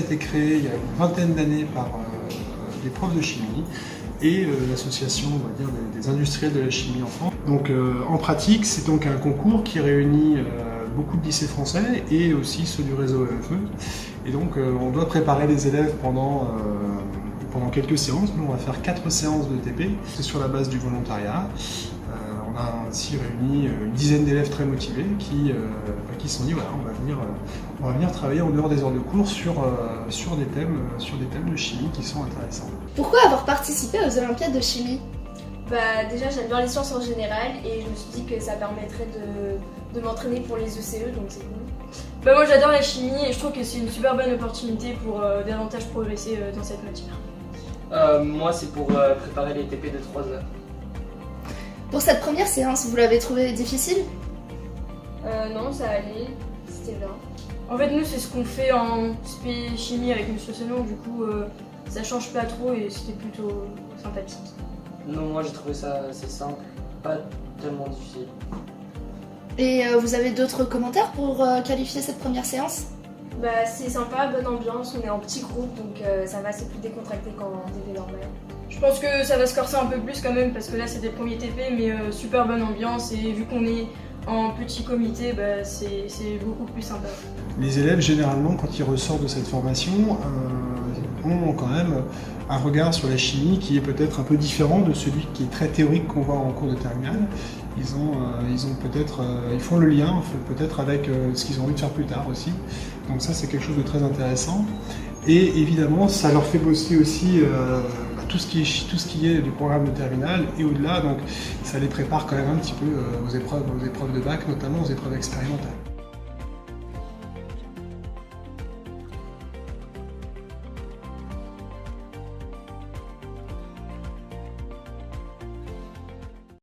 été créé il y a une vingtaine d'années par des profs de chimie et l'association, on va dire, des industriels de la chimie en France. Donc en pratique, c'est donc un concours qui réunit beaucoup de lycées français et aussi ceux du réseau EFE. Et donc on doit préparer les élèves pendant quelques séances. Nous, on va faire 4 séances de TP. C'est sur la base du volontariat. On a ainsi réuni une dizaine d'élèves très motivés qui se sont dit voilà, on va venir travailler en dehors des heures de cours sur des thèmes de chimie qui sont intéressants. Pourquoi avoir participé aux Olympiades de chimie? Déjà j'aime bien les sciences en général et je me suis dit que ça permettrait de m'entraîner pour les ECE, donc c'est cool. Moi j'adore la chimie et je trouve que c'est une super bonne opportunité pour davantage progresser dans cette matière. Moi c'est pour préparer les TP de 3 heures. Pour cette première séance, vous l'avez trouvée difficile? Non, ça allait, c'était bien. En fait nous c'est ce qu'on fait en spé chimie avec M. Senon, du coup ça change pas trop et c'était plutôt sympathique. Non, moi j'ai trouvé ça assez simple, pas tellement difficile. Et vous avez d'autres commentaires pour qualifier cette première séance? C'est sympa, bonne ambiance, on est en petit groupe donc ça va, c'est plus décontracté qu'en TP normal. Je pense que ça va se corser un peu plus quand même parce que là c'était le premier TP mais super bonne ambiance et vu qu'on est en petit comité, c'est beaucoup plus sympa. Les élèves, généralement, quand ils ressortent de cette formation, ont quand même un regard sur la chimie qui est peut-être un peu différent de celui qui est très théorique qu'on voit en cours de terminale. Ils font le lien peut-être avec ce qu'ils ont envie de faire plus tard aussi. Donc ça, c'est quelque chose de très intéressant. Et évidemment, ça leur fait bosser aussi tout ce qui est du programme de terminale et au-delà. Donc ça les prépare quand même un petit peu aux épreuves de bac, notamment aux épreuves expérimentales.